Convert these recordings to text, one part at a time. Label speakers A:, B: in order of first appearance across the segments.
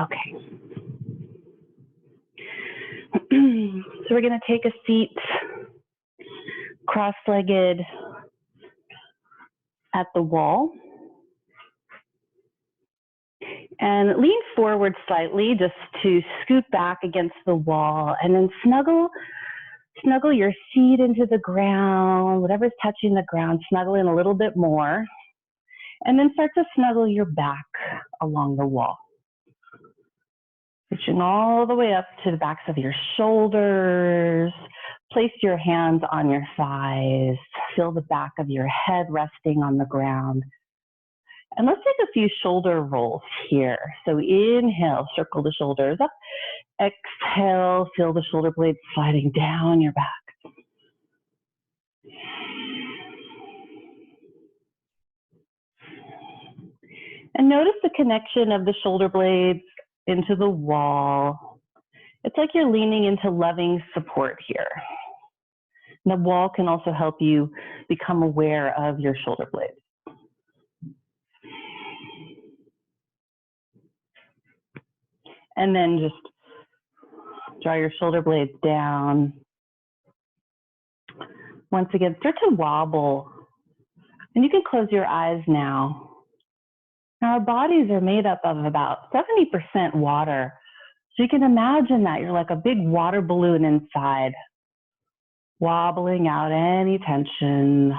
A: Okay. So we're going to take a seat cross-legged at the wall. And lean forward slightly just to scoot back against the wall, and then snuggle your feet into the ground, whatever's touching the ground, snuggle in a little bit more, and then start to snuggle your back along the wall. Reaching all the way up to the backs of your shoulders. Place your hands on your thighs. Feel the back of your head resting on the ground. And let's take a few shoulder rolls here. So inhale, circle the shoulders up. Exhale, feel the shoulder blades sliding down your back. And notice the connection of the shoulder blades into the wall. It's like you're leaning into loving support here. And the wall can also help you become aware of your shoulder blades. And then just draw your shoulder blades down. Once again, start to wobble. And you can close your eyes now. Now, our bodies are made up of about 70% water. So you can imagine that you're like a big water balloon inside, wobbling out any tension.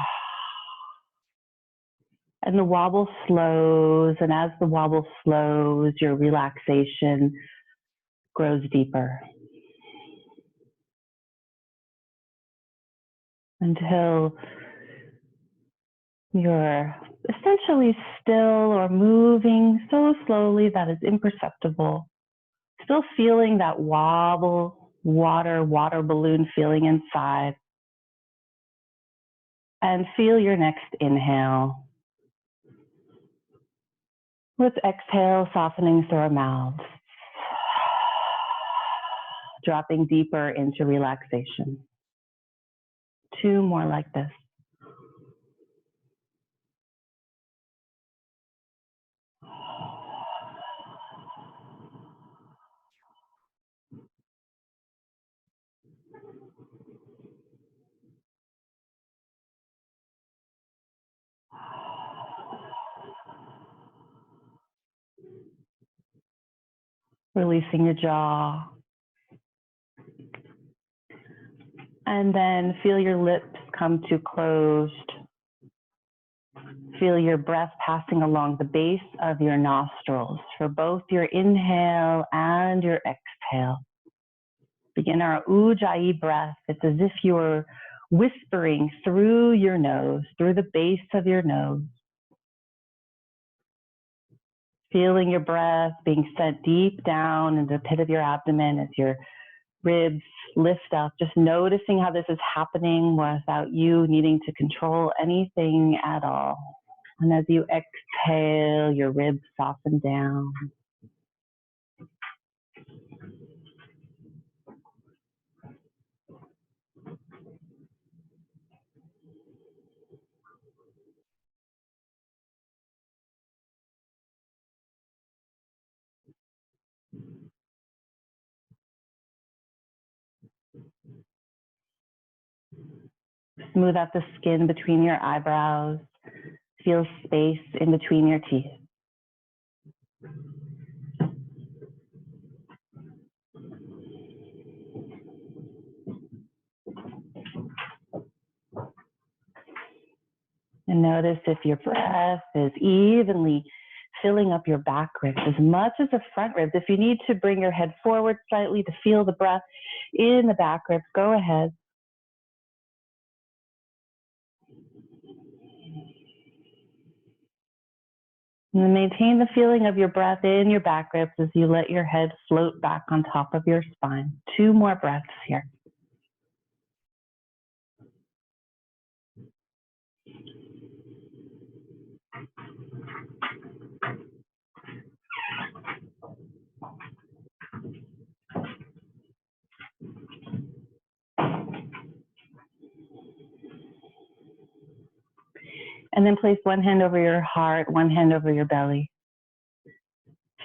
A: And the wobble slows, and as the wobble slows, your relaxation grows deeper. Until you're essentially still or moving so slowly that it's imperceptible. Still feeling that wobble, water balloon feeling inside. And feel your next inhale. Let's exhale, softening through our mouths. Dropping deeper into relaxation. 2 more like this. Releasing your jaw. And then feel your lips come to closed. Feel your breath passing along the base of your nostrils for both your inhale and your exhale. Begin our Ujjayi breath. It's as if you're whispering through your nose, through the base of your nose. Feeling your breath being sent deep down into the pit of your abdomen as your ribs lift up, just noticing how this is happening without you needing to control anything at all. And as you exhale, your ribs soften down. Smooth out the skin between your eyebrows. Feel space in between your teeth. And notice if your breath is evenly filling up your back ribs as much as the front ribs. If you need to bring your head forward slightly to feel the breath in the back ribs, go ahead. And maintain the feeling of your breath in your back ribs as you let your head float back on top of your spine. 2 more breaths here. And then place one hand over your heart, one hand over your belly.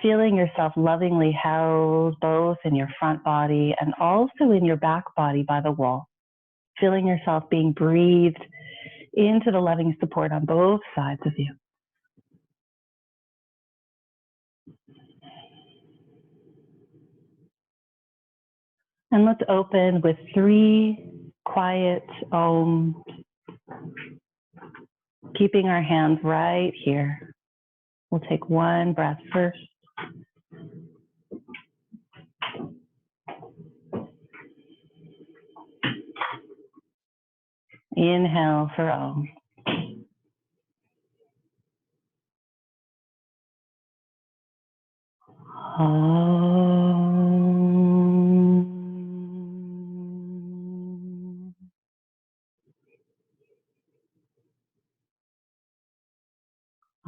A: Feeling yourself lovingly held both in your front body and also in your back body by the wall. Feeling yourself being breathed into the loving support on both sides of you. And let's open with 3 quiet ohms, keeping our hands right here. We'll take 1 breath first. Inhale for Om. Om.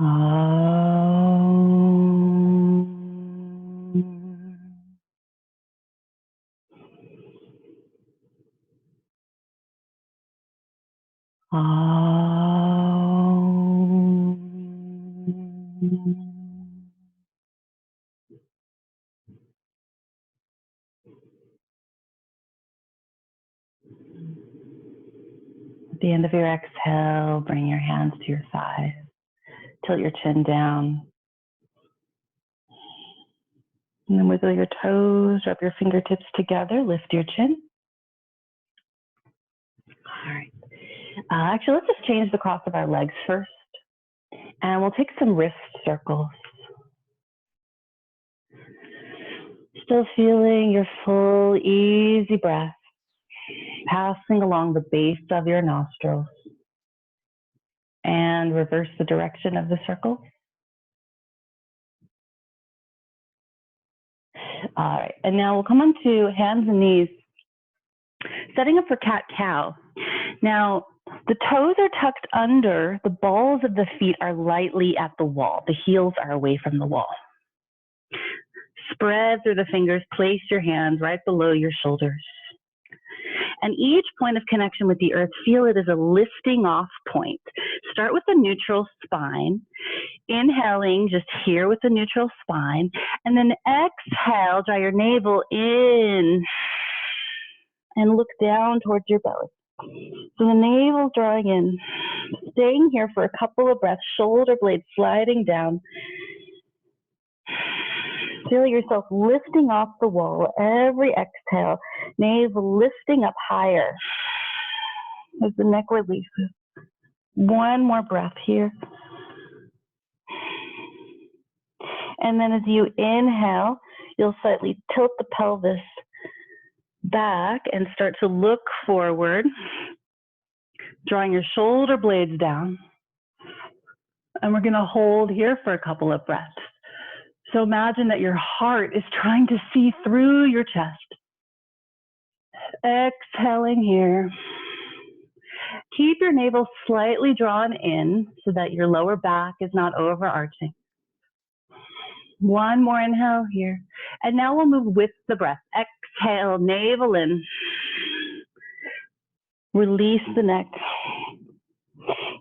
A: Om. At the end of your exhale, bring your hands to your thighs. Tilt your chin down. And then wiggle your toes, rub your fingertips together, lift your chin. All right. Actually, let's just change the cross of our legs first. And we'll take some wrist circles. Still feeling your full, easy breath passing along the base of your nostrils. And reverse the direction of the circle. All right, and now we'll come on to hands and knees, setting up for cat-cow. Now, the toes are tucked under, the balls of the feet are lightly at the wall. The heels are away from the wall. Spread through the fingers, place your hands right below your shoulders. And each point of connection with the earth, feel it as a lifting off point. Start with the neutral spine. Inhaling just here with the neutral spine. And then exhale, draw your navel in. And look down towards your belly. So the navel's drawing in. Staying here for a couple of breaths, shoulder blades sliding down. Feel yourself lifting off the wall. Every exhale, navel lifting up higher as the neck releases. 1 more breath here. And then as you inhale, you'll slightly tilt the pelvis back and start to look forward, drawing your shoulder blades down. And we're going to hold here for a couple of breaths. So imagine that your heart is trying to see through your chest. Exhaling here. Keep your navel slightly drawn in so that your lower back is not overarching. 1 more inhale here. And now we'll move with the breath. Exhale, navel in. Release the neck.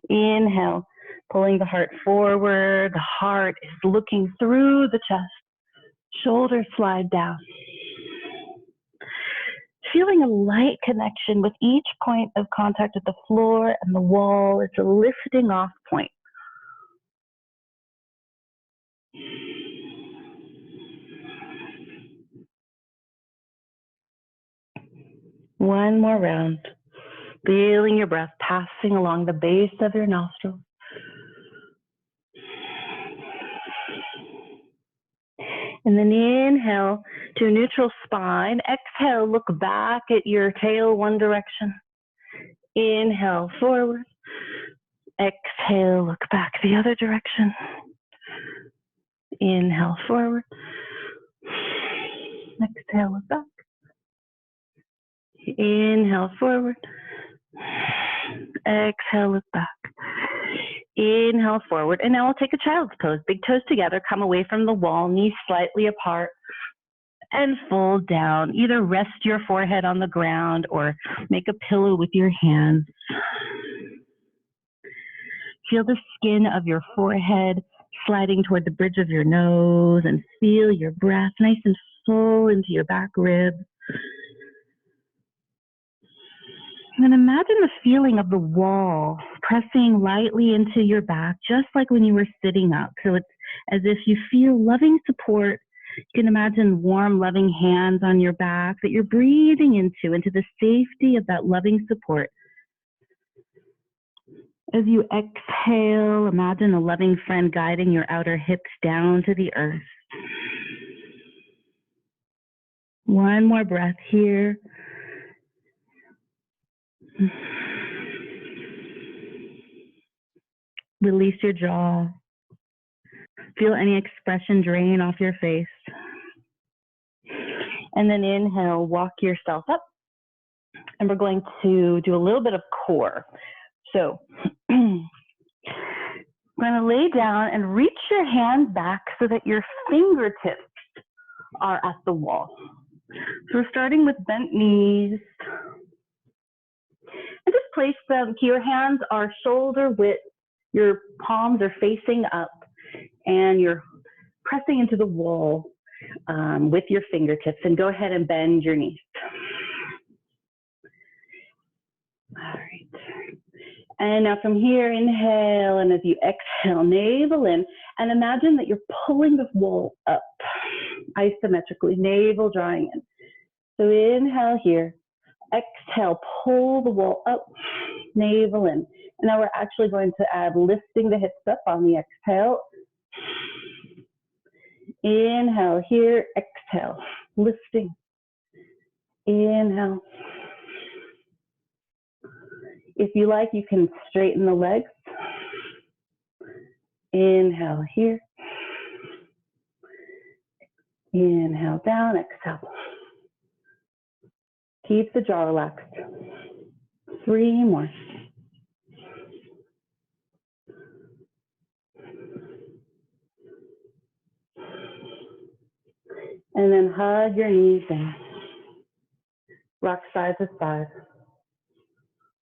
A: Inhale, pulling the heart forward. The heart is looking through the chest. Shoulders slide down. Feeling a light connection with each point of contact with the floor and the wall. It's a lifting off point. One more round. Feeling your breath passing along the base of your nostrils. And then inhale to neutral spine. Exhale, look back at your tail one direction. Inhale, forward. Exhale, look back the other direction. Inhale, forward. Exhale, look back. Inhale, forward. Exhale, look back. Inhale, forward. And now we'll take a child's pose. Big toes together, come away from the wall, knees slightly apart, and fold down. Either rest your forehead on the ground or make a pillow with your hands. Feel the skin of your forehead sliding toward the bridge of your nose, and feel your breath nice and full into your back ribs. And then imagine the feeling of the wall pressing lightly into your back, just like when you were sitting up. So it's as if you feel loving support. You can imagine warm, loving hands on your back that you're breathing into the safety of that loving support. As you exhale, imagine a loving friend guiding your outer hips down to the earth. One more breath here. Release your jaw. Feel any expression drain off your face. And then inhale, walk yourself up. And we're going to do a little bit of core. So I'm going to lay down and reach your hand back so that your fingertips are at the wall. So we're starting with bent knees. And just place them, your hands are shoulder width, your palms are facing up, and you're pressing into the wall with your fingertips. And go ahead and bend your knees. All right. And now from here, inhale, and as you exhale, navel in, and imagine that you're pulling the wall up isometrically, navel drawing in. So inhale here, exhale, pull the wall up, navel in. And now we're actually going to add lifting the hips up on the exhale. Inhale here, exhale, lifting. Inhale. If you like, you can straighten the legs. Inhale here. Inhale down, exhale. Keep the jaw relaxed. 3 more. And then hug your knees in. Rock side to side.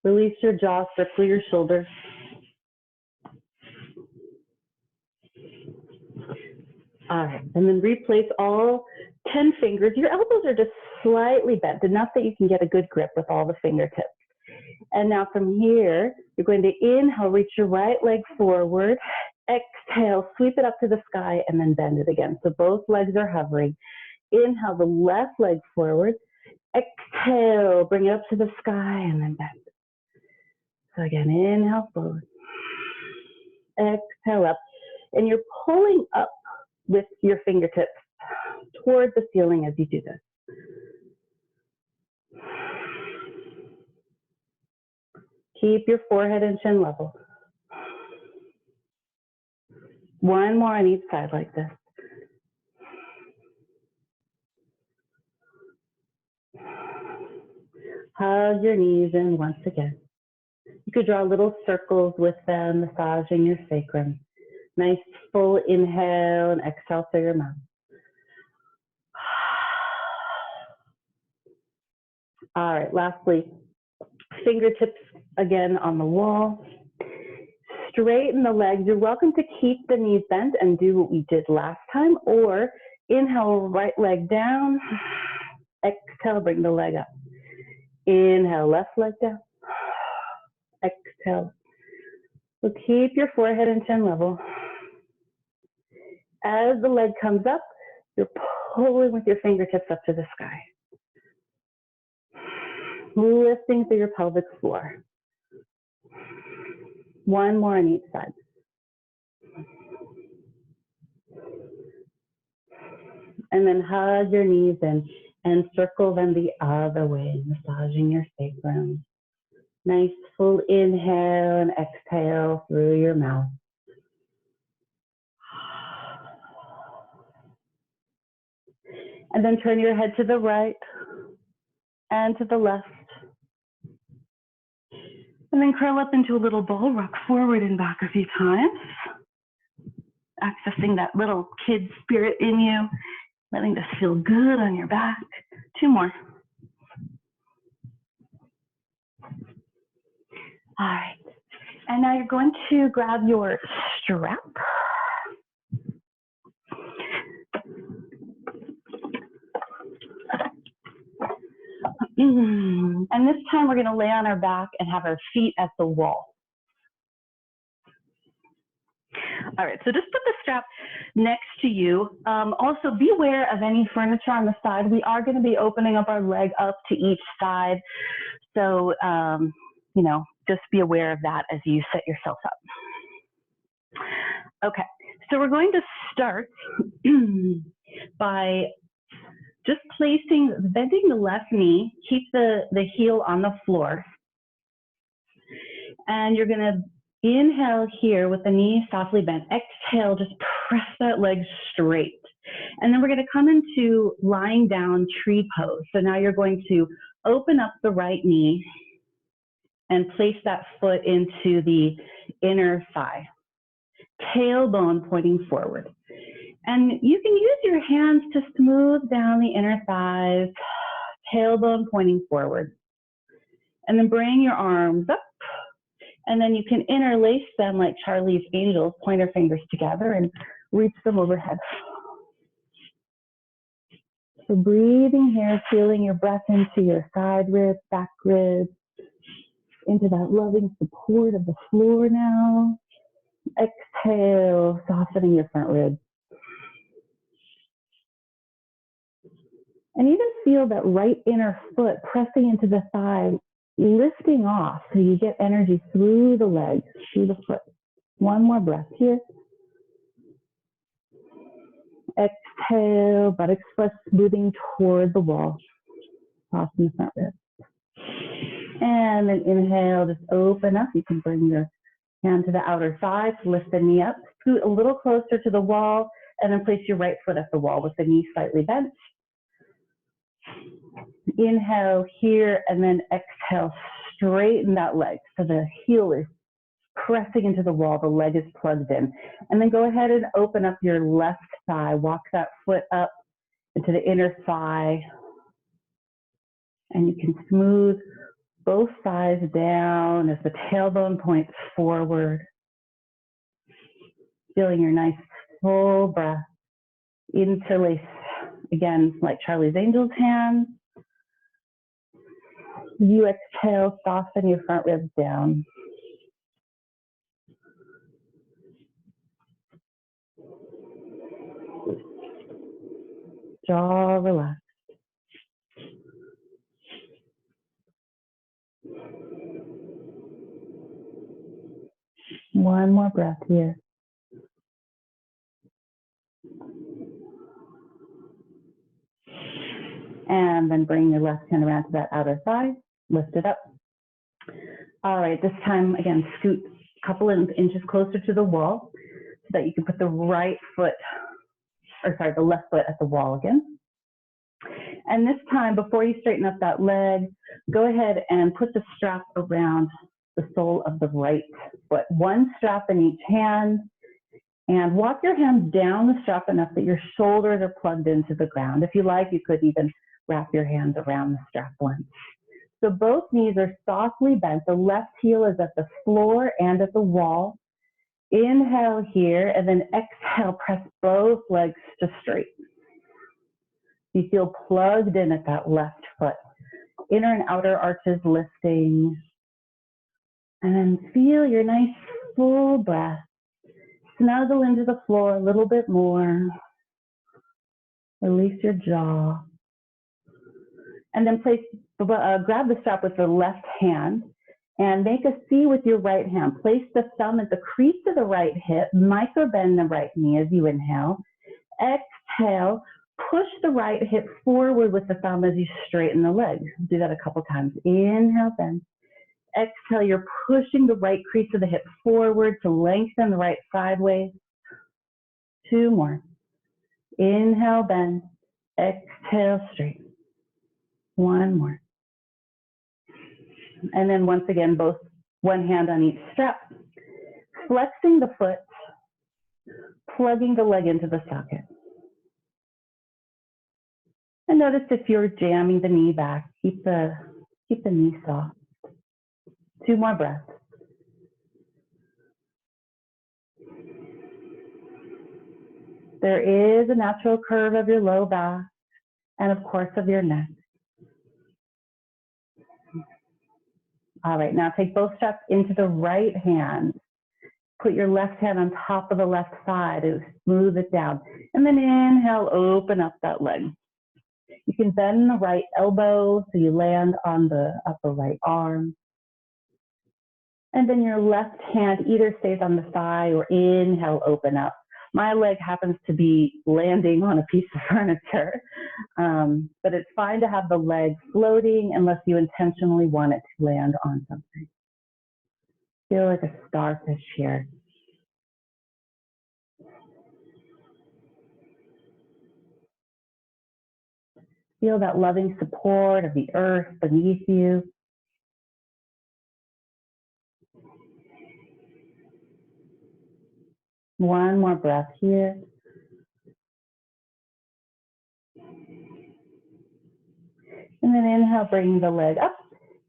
A: Release your jaw, circle your shoulders. All right, and then replace all 10 fingers. Your elbows are just slightly bent, enough that you can get a good grip with all the fingertips. And now from here, you're going to inhale, reach your right leg forward. Exhale, sweep it up to the sky, and then bend it again. So both legs are hovering. Inhale the left leg forward. Exhale, bring it up to the sky, and then bend it. So again, inhale forward. Exhale up. And you're pulling up with your fingertips toward the ceiling as you do this. Keep your forehead and chin level. One more on each side like this. Hug your knees in once again. You could draw little circles with them, massaging your sacrum. Nice full inhale and exhale through your mouth. All right, lastly, fingertips again on the wall. Straighten the legs. You're welcome to keep the knees bent and do what we did last time, or inhale, right leg down. Exhale, bring the leg up. Inhale, left leg down. Exhale. So keep your forehead and chin level. As the leg comes up, you're pulling with your fingertips up to the sky. Lifting through your pelvic floor. One more on each side. And then hug your knees in and circle them the other way, massaging your sacrum. Nice full inhale and exhale through your mouth. And then turn your head to the right and to the left. And then curl up into a little ball, rock forward and back a few times. Accessing that little kid spirit in you, letting this feel good on your back. 2 more. All right. And now you're going to grab your strap And this time we're going to lay on our back and have our feet at the wall. All right, so just put the strap next to you. Also, be aware of any furniture on the side. We are going to be opening up our leg up to each side. So, you know, just be aware of that as you set yourself up. Okay, so we're going to start by just bending the left knee, keep the heel on the floor. And you're going to inhale here with the knee softly bent. Exhale, just press that leg straight. And then we're going to come into lying down tree pose. So now you're going to open up the right knee and place that foot into the inner thigh. Tailbone pointing forward. And you can use your hands to smooth down the inner thighs, tailbone pointing forward. And then bring your arms up. And then you can interlace them like Charlie's Angels, pointer fingers together and reach them overhead. So breathing here, feeling your breath into your side ribs, back ribs, into that loving support of the floor now. Exhale, softening your front ribs. And even feel that right inner foot pressing into the thigh, lifting off so you get energy through the legs, through the foot. One more breath here. Exhale, buttocks moving toward the wall. Soften the front ribs. And then inhale, just open up. You can bring your hand to the outer thigh to lift the knee up. Scoot a little closer to the wall, and then place your right foot at the wall with the knee slightly bent. Inhale here, and then exhale, straighten that leg. So the heel is pressing into the wall, the leg is plugged in. And then go ahead and open up your left thigh. Walk that foot up into the inner thigh. And you can smooth both thighs down as the tailbone points forward. Feeling your nice full breath. Interlace, again, like Charlie's Angels hands. You exhale, soften your front ribs down. Jaw relaxed. One more breath here. And then bring your left hand around to that outer thigh. Lift it up. All right, this time, again, scoot a couple of inches closer to the wall so that you can put the left foot at the wall again. And this time, before you straighten up that leg, go ahead and put the strap around the sole of the right foot. One strap in each hand, and walk your hands down the strap enough that your shoulders are plugged into the ground. If you like, you could even wrap your hands around the strap once. So both knees are softly bent. The left heel is at the floor and at the wall. Inhale here, and then exhale, press both legs to straight. You feel plugged in at that left foot. Inner and outer arches lifting. And then feel your nice full breath. Snuggle into the floor a little bit more. Release your jaw. And then grab the strap with the left hand and make a C with your right hand. Place the thumb at the crease of the right hip, micro bend the right knee as you inhale. Exhale, push the right hip forward with the thumb as you straighten the leg. Do that a couple times. Inhale, bend. Exhale, you're pushing the right crease of the hip forward to lengthen the right sideways. Two more. Inhale, bend. Exhale, straight. One more. And then once again, one hand on each strap. Flexing the foot, plugging the leg into the socket. And notice if you're jamming the knee back, keep the knee soft. Two more breaths. There is a natural curve of your low back and of course of your neck. All right, now take both straps into the right hand. Put your left hand on top of the left side and smooth it down. And then inhale, open up that leg. You can bend the right elbow so you land on the upper right arm. And then your left hand either stays on the thigh or inhale, open up. My leg happens to be landing on a piece of furniture, but it's fine to have the leg floating unless you intentionally want it to land on something. Feel like a starfish here. Feel that loving support of the earth beneath you. One more breath here. And then inhale, bring the leg up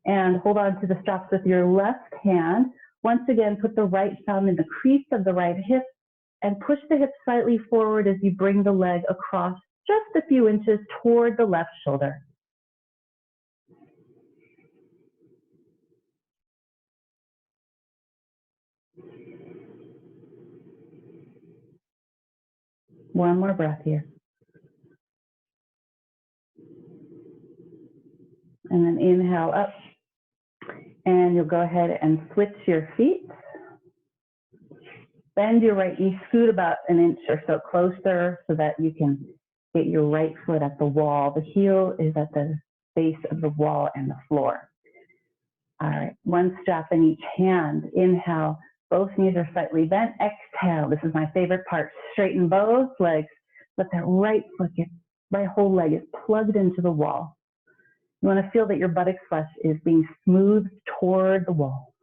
A: and hold on to the straps with your left hand. Once again, put the right thumb in the crease of the right hip and push the hip slightly forward as you bring the leg across just a few inches toward the left shoulder. One more breath here. And then inhale up. And you'll go ahead and switch your feet. Bend your right knee, scoot about an inch or so closer so that you can get your right foot at the wall. The heel is at the base of the wall and the floor. All right, one strap in each hand. Inhale, both knees are slightly bent. Exhale, this is my favorite part. Straighten both legs. Let that right foot right whole leg is plugged into the wall. You want to feel that your buttocks flesh is being smoothed toward the wall.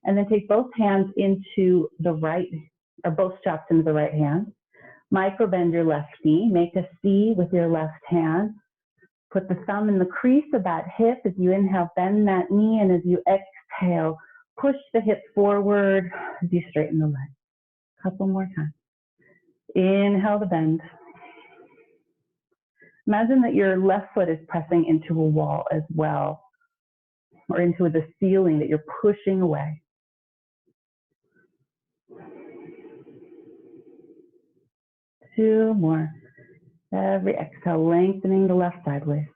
A: And then take both hands into the right, or both straps into the right hand. Micro bend your left knee. Make a C with your left hand. Put the thumb in the crease of that hip. As you inhale, bend that knee, and as you exhale, push the hip forward as you straighten the leg. A couple more times. Inhale to bend. Imagine that your left foot is pressing into a wall as well, or into the ceiling that you're pushing away. Two more. Every exhale, lengthening the left sideways.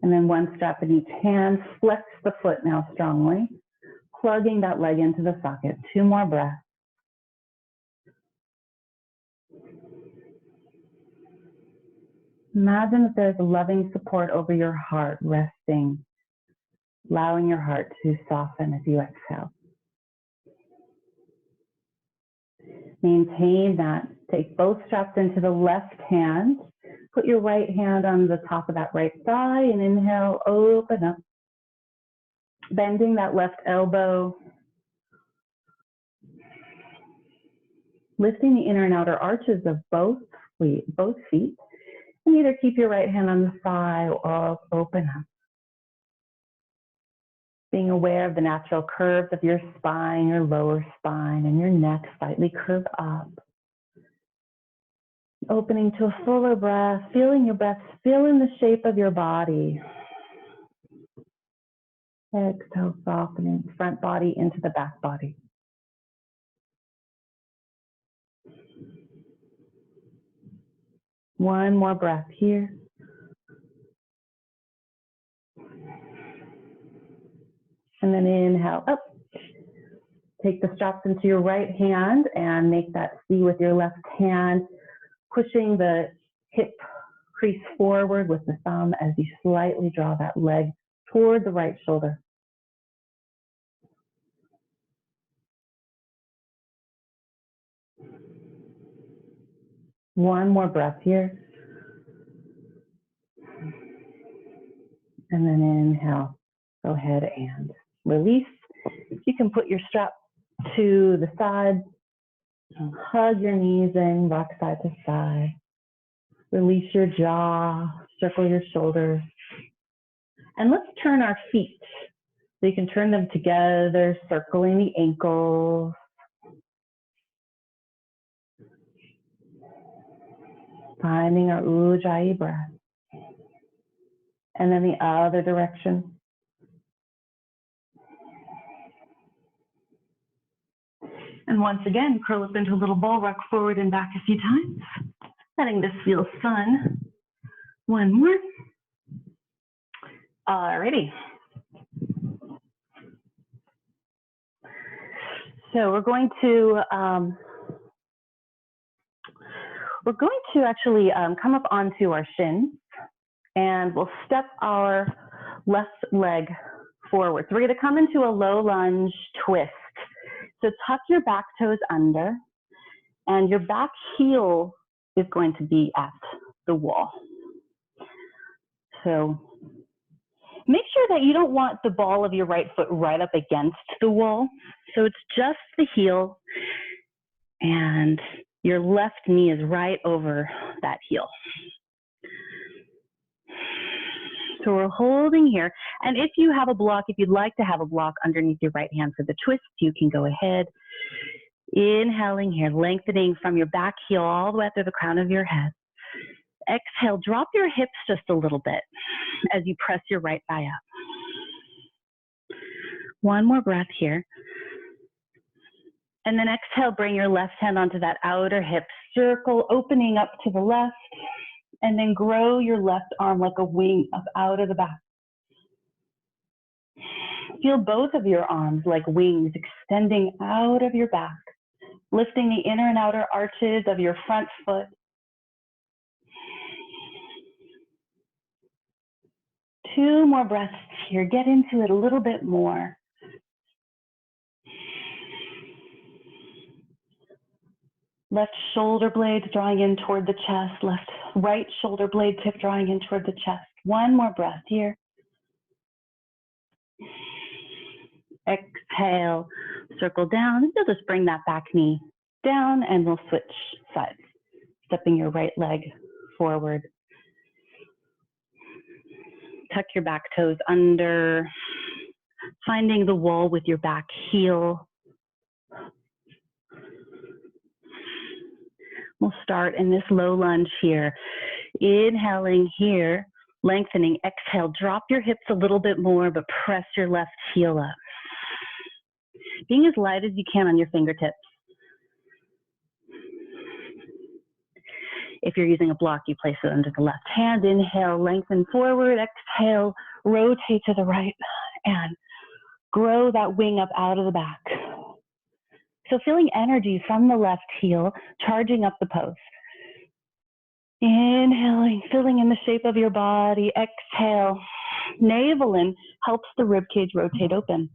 A: And then one strap in each hand. Flex the foot now strongly, plugging that leg into the socket. Two more breaths. Imagine that there's a loving support over your heart, resting, allowing your heart to soften as you exhale. Maintain that. Take both straps into the left hand. Put your right hand on the top of that right thigh and inhale, open up. Bending that left elbow. Lifting the inner and outer arches of both feet. And either keep your right hand on the thigh or open up. Being aware of the natural curves of your spine, your lower spine, and your neck slightly curve up. Opening to a fuller breath, feeling your breath, feeling the shape of your body. Exhale, softening front body into the back body. One more breath here. And then inhale up. Take the straps into your right hand and make that C with your left hand, pushing the hip crease forward with the thumb as you slightly draw that leg toward the right shoulder. One more breath here. And then inhale. Go ahead and release. You can put your strap to the side. Hug your knees in, rock side to side. Release your jaw, circle your shoulders. And let's turn our feet. So you can turn them together, circling the ankles. Finding our Ujjayi breath. And then the other direction. And once again, curl up into a little ball, rock forward and back a few times. Letting this feel fun. One more. Alrighty. So we're going to actually come up onto our shins, and we'll step our left leg forward. So we're going to come into a low lunge twist. So tuck your back toes under, and your back heel is going to be at the wall. So make sure that you don't want the ball of your right foot right up against the wall. So it's just the heel, and your left knee is right over that heel. So we're holding here. And if you have a block, if you'd like to have a block underneath your right hand for the twist, you can go ahead. Inhaling here, lengthening from your back heel all the way up to the crown of your head. Exhale, drop your hips just a little bit as you press your right thigh up. One more breath here. And then exhale, bring your left hand onto that outer hip circle, opening up to the left, and then grow your left arm like a wing up out of the back. Feel both of your arms like wings extending out of your back, lifting the inner and outer arches of your front foot. Two more breaths here. Get into it a little bit more. Left shoulder blades drawing in toward the chest. Right shoulder blade tip drawing in toward the chest. One more breath here. Exhale, circle down. You'll just bring that back knee down, and we'll switch sides. Stepping your right leg forward. Tuck your back toes under. Finding the wall with your back heel. We'll start in this low lunge here. Inhaling here, lengthening. Exhale, drop your hips a little bit more, but press your left heel up. Being as light as you can on your fingertips. If you're using a block, you place it under the left hand. Inhale, lengthen forward. Exhale, rotate to the right, and grow that wing up out of the back. So feeling energy from the left heel, charging up the pose. Inhaling, filling in the shape of your body. Exhale, navel in, helps the rib cage rotate open.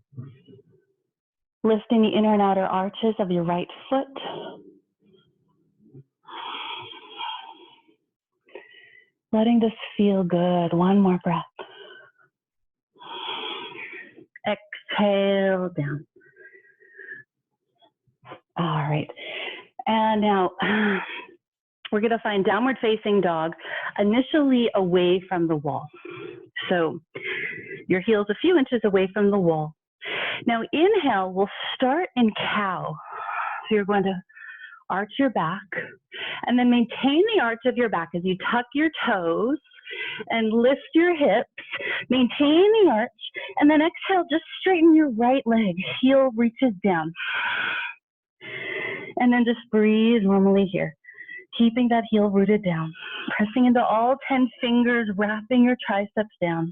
A: Lifting the inner and outer arches of your right foot. Letting this feel good. One more breath. Exhale, down. All right. And now we're going to find downward facing dog, initially away from the wall. So your heel's a few inches away from the wall. Now inhale, we'll start in cow. So you're going to arch your back and then maintain the arch of your back as you tuck your toes and lift your hips. Maintain the arch, and then exhale, just straighten your right leg. Heel reaches down. And then just breathe normally here. Keeping that heel rooted down. Pressing into all 10 fingers, wrapping your triceps down.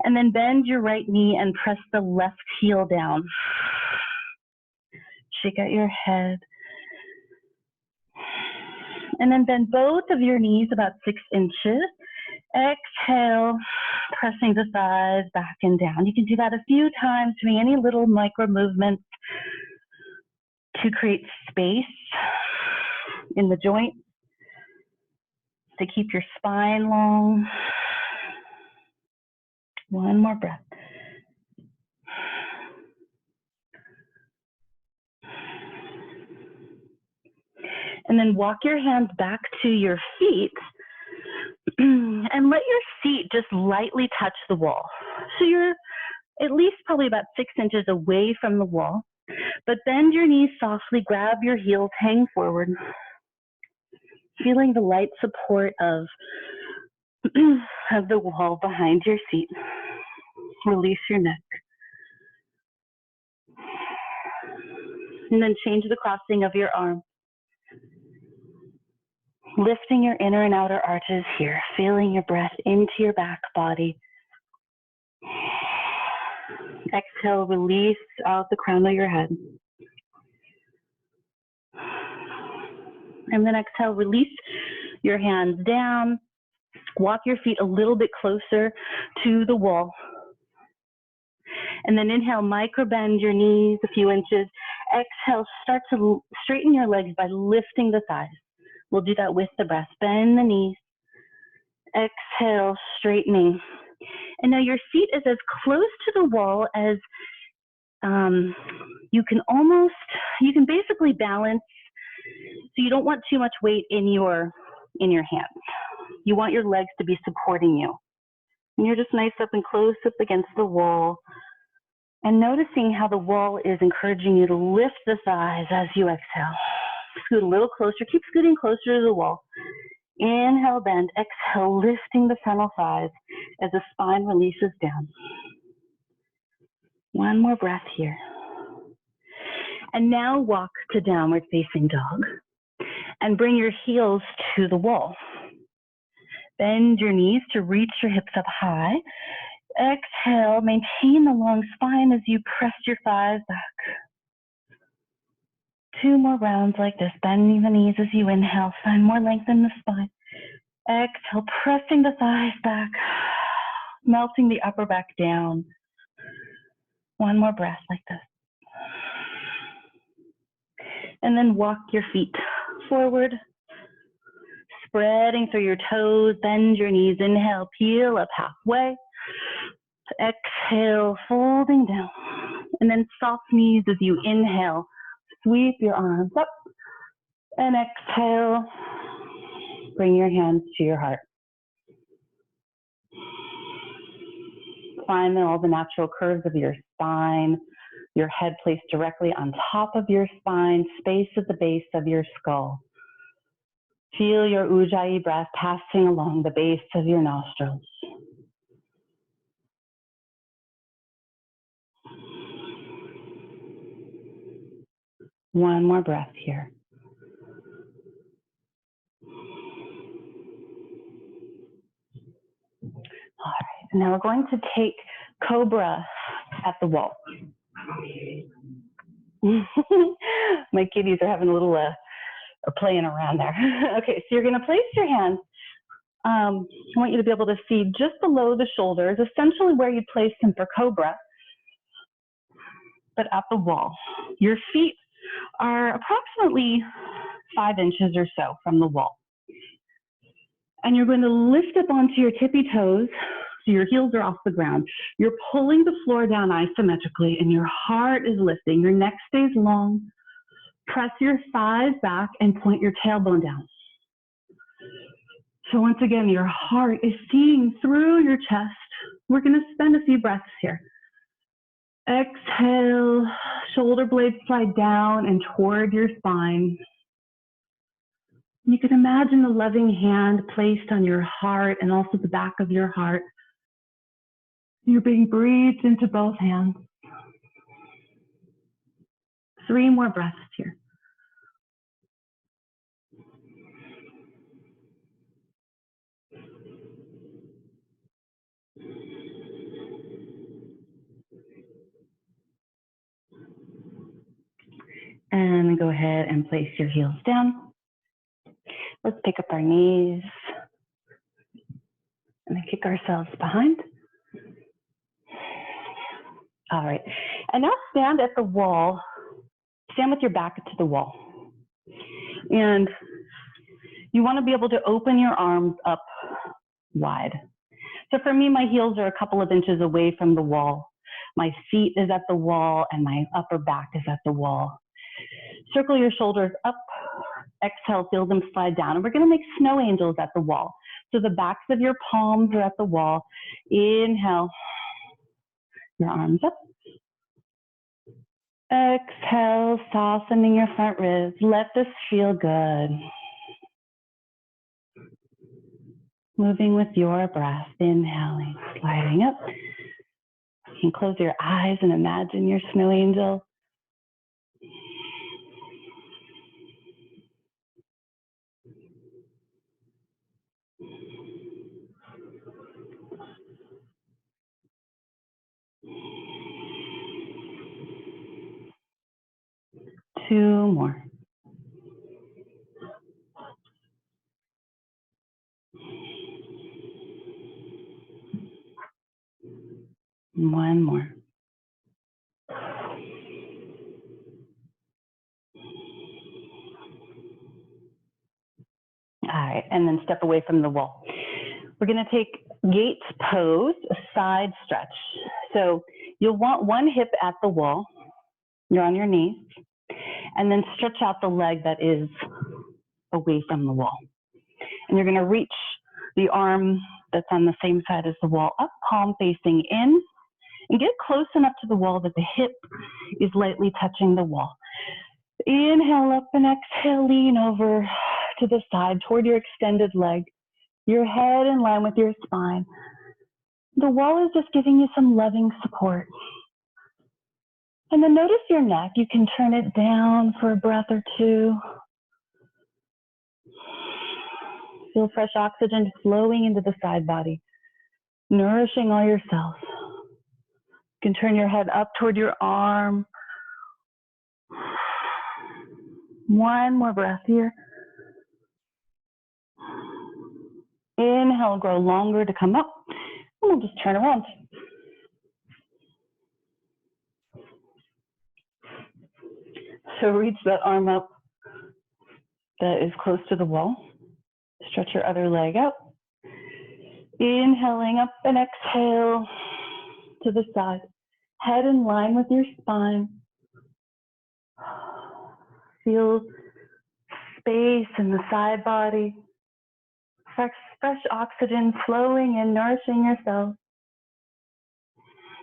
A: And then bend your right knee and press the left heel down. Shake out your head. And then bend both of your knees about 6 inches. Exhale, pressing the thighs back and down. You can do that a few times, doing any little micro movements to create space in the joints, to keep your spine long. One more breath. And then walk your hands back to your feet and let your feet just lightly touch the wall. So you're at least probably about 6 inches away from the wall, but bend your knees softly, grab your heels, hang forward, feeling the light support of of the wall behind your seat. Release your neck. And then change the crossing of your arms. Lifting your inner and outer arches here, feeling your breath into your back body. Exhale, release out the crown of your head. And then exhale, release your hands down. Walk your feet a little bit closer to the wall. And then inhale, micro bend your knees a few inches. Exhale, start to straighten your legs by lifting the thighs. We'll do that with the breath. Bend the knees. Exhale, straightening. And now your seat is as close to the wall as you can basically balance, so you don't want too much weight in your hands. You want your legs to be supporting you. And you're just nice up and close up against the wall. And noticing how the wall is encouraging you to lift the thighs as you exhale. Scoot a little closer. Keep scooting closer to the wall. Inhale, bend. Exhale, lifting the frontal thighs as the spine releases down. One more breath here. And now walk to downward facing dog. And bring your heels to the wall. Bend your knees to reach your hips up high. Exhale, maintain the long spine as you press your thighs back. 2 more rounds like this, bending the knees as you inhale, find more length in the spine. Exhale, pressing the thighs back, melting the upper back down. 1 more breath like this. And then walk your feet forward, spreading through your toes, bend your knees, inhale, peel up halfway. Exhale, folding down. And then soft knees as you inhale. Sweep your arms up. And exhale, bring your hands to your heart. Find all the natural curves of your spine, your head placed directly on top of your spine, space at the base of your skull. Feel your Ujjayi breath passing along the base of your nostrils. One more breath here. All right, now we're going to take Cobra at the wall. My kitties are having a little playing around there. Okay, so you're going to place your hands. I want you to be able to see just below the shoulders, essentially where you'd place them for Cobra, but at the wall. Your feet are approximately 5 inches or so from the wall. And you're going to lift up onto your tippy toes, so your heels are off the ground. You're pulling the floor down isometrically, and your heart is lifting. Your neck stays long. Press your thighs back and point your tailbone down. So once again, your heart is seeing through your chest. We're going to spend a few breaths here. Exhale, shoulder blades slide down and toward your spine. You can imagine a loving hand placed on your heart and also the back of your heart. You're being breathed into both hands. 3 more breaths here. And go ahead and place your heels down. Let's pick up our knees and then kick ourselves behind. All right, and now stand at the wall. Stand with your back to the wall. And you want to be able to open your arms up wide. So for me, my heels are a couple of inches away from the wall. My feet is at the wall and my upper back is at the wall. Circle your shoulders up. Exhale, feel them slide down. And we're going to make snow angels at the wall. So the backs of your palms are at the wall. Inhale, your arms up. Exhale, softening your front ribs. Let this feel good. moving with your breath, inhaling, sliding up. You can close your eyes and imagine your snow angel. Two more. One more. All right, and then step away from the wall. We're going to take Gates pose, a side stretch. So you'll want one hip at the wall. You're on your knees. And then stretch out the leg that is away from the wall. And you're going to reach the arm that's on the same side as the wall up, palm facing in, and get close enough to the wall that the hip is lightly touching the wall. Inhale up and exhale, lean over to the side toward your extended leg, your head in line with your spine. The wall is just giving you some loving support. And then notice your neck. You can turn it down for a breath or two. Feel fresh oxygen flowing into the side body, nourishing all your cells. You can turn your head up toward your arm. One more breath here. Inhale, grow longer to come up. And we'll just turn around. So reach that arm up that is close to the wall. Stretch your other leg out. Inhaling up and exhale to the side. Head in line with your spine. Feel space in the side body. Fresh oxygen flowing and nourishing your cells.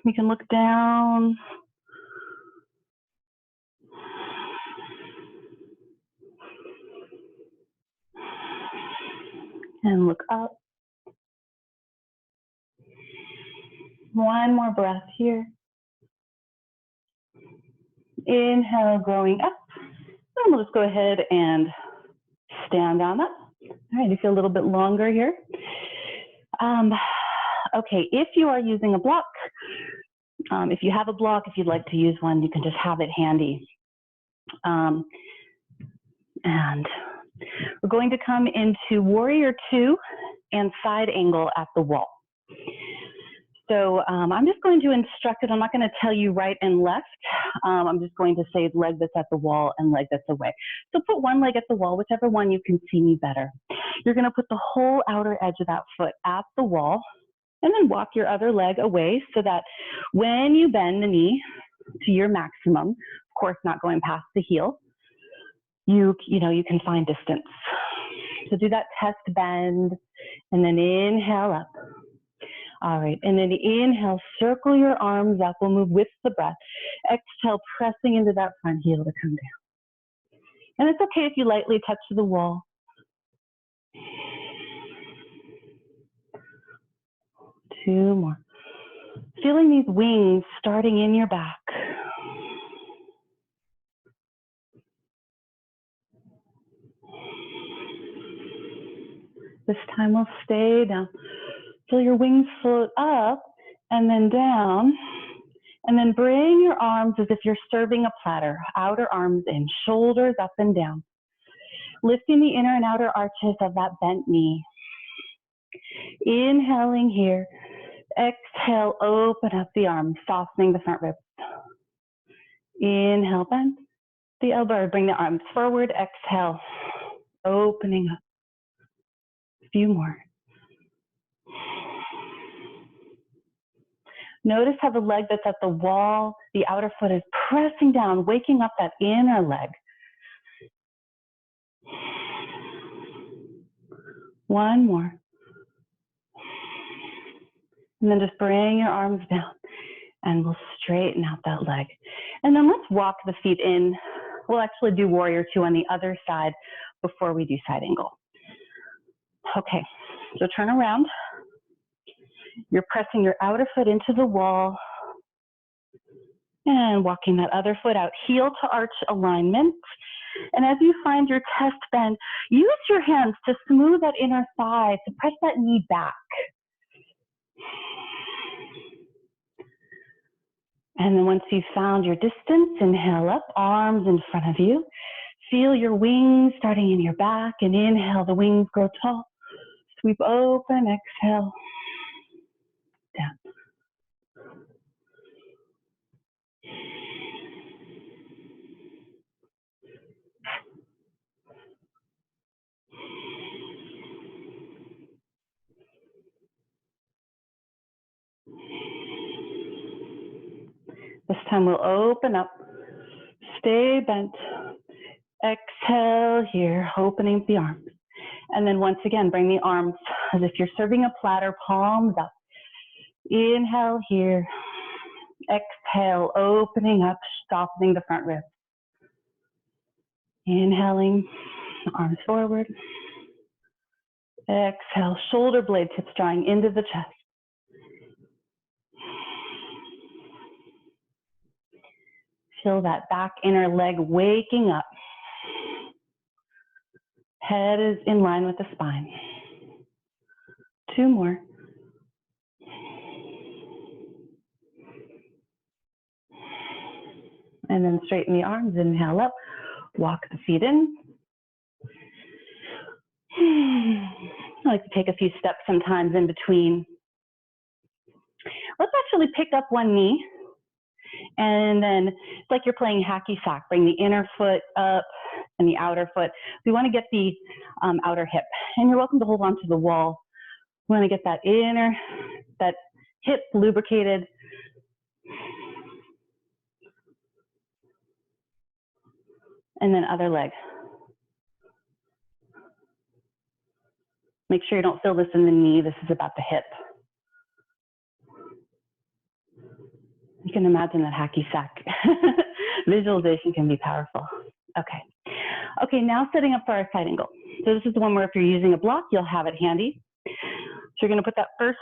A: You can look down. And look up. One more breath here. Inhale, growing up. And we'll just go ahead and stand on up. All right, you feel a little bit longer here. Okay, if you are using a block, if you have a block, if you'd like to use one, you can just have it handy. And we're going to come into Warrior Two and side angle at the wall. So I'm just going to instruct it. I'm not going to tell you right and left. I'm just going to say leg that's at the wall and leg that's away. So put one leg at the wall, whichever one you can see me better. You're going to put the whole outer edge of that foot at the wall and then walk your other leg away so that when you bend the knee to your maximum, of course not going past the heel, you can find distance. So do that test bend and then inhale up. All right, and then inhale, circle your arms up. We'll move with the breath. Exhale, pressing into that front heel to come down. And it's okay if you lightly touch the wall. Two more. Feeling these wings starting in your back. This time we'll stay down. Feel your wings float up and then down. And then bring your arms as if you're serving a platter. Outer arms in, shoulders up and down. Lifting the inner and outer arches of that bent knee. Inhaling here. Exhale, open up the arms, softening the front ribs. Inhale, bend the elbow, bring the arms forward. Exhale, opening up. A few more. Notice how the leg that's at the wall, the outer foot is pressing down, waking up that inner leg. One more. And then just bring your arms down and we'll straighten out that leg. And then let's walk the feet in. We'll actually do Warrior Two on the other side before we do side angle. Okay, So turn around. You're pressing your outer foot into the wall and walking that other foot out, heel to arch alignment. And as you find your chest bend, use your hands to smooth that inner thigh, to press that knee back. And then once you've found your distance, inhale up, arms in front of you. Feel your wings starting in your back, and inhale, the wings grow tall. Sweep open, exhale, down. This time we'll open up, stay bent. Exhale here, opening the arms. And then once again, bring the arms as if you're serving a platter, palms up. Inhale here. Exhale, opening up, softening the front ribs. Inhaling, arms forward. Exhale, shoulder blade tips drawing into the chest. Feel that back inner leg waking up. Head is in line with the spine. 2 more. And then straighten the arms, inhale up, walk the feet in. I like to take a few steps sometimes in between. Let's actually pick up one knee. And then it's like you're playing hacky sack. Bring the inner foot up and the outer foot. We want to get the outer hip. And you're welcome to hold on to the wall. We want to get that hip lubricated. And then other leg. Make sure you don't feel this in the knee. This is about the hip. You can imagine that hacky sack. Visualization can be powerful. Okay. Okay, now setting up for our side angle. So this is the one where if you're using a block, you'll have it handy. So you're going to put that first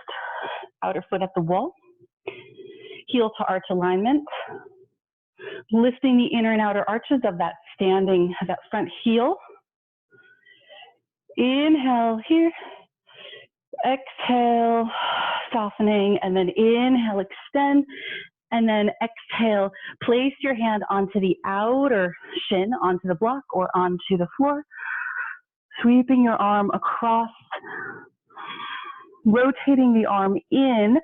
A: outer foot at the wall, heel to arch alignment, lifting the inner and outer arches of that that front heel. Inhale here, exhale, softening, and then inhale, extend, and then exhale, place your hand onto the outer shin, onto the block or onto the floor, sweeping your arm across, rotating the arm in.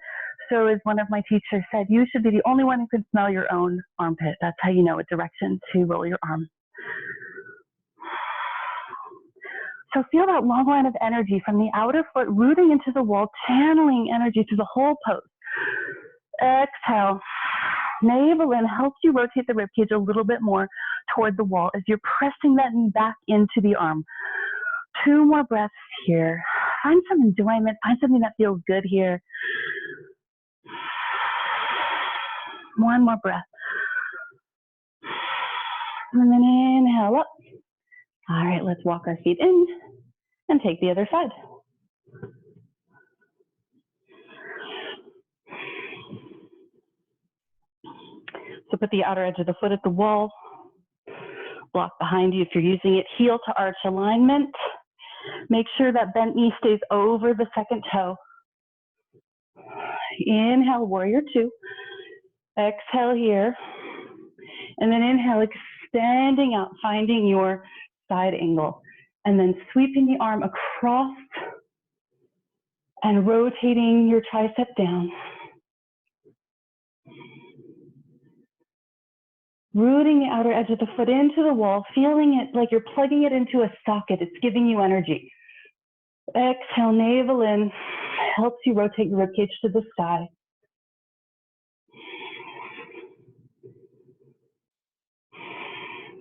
A: So as one of my teachers said, you should be the only one who can smell your own armpit. That's how you know what direction to roll your arm. So feel that long line of energy from the outer foot rooting into the wall, channeling energy through the whole pose. Exhale. Navel in helps you rotate the ribcage a little bit more toward the wall as you're pressing that knee back into the arm. 2 more breaths here. Find some enjoyment. Find something that feels good here. 1 more breath. And then inhale up. All right, let's walk our feet in and take the other side. So put the outer edge of the foot at the wall. Block behind you if you're using it. Heel to arch alignment. Make sure that bent knee stays over the second toe. Inhale, warrior 2. Exhale here. And then inhale, extending out, finding your side angle. And then sweeping the arm across and rotating your tricep down. Rooting the outer edge of the foot into the wall, feeling it like you're plugging it into a socket. It's giving you energy. Exhale, navel in, helps you rotate your ribcage to the sky.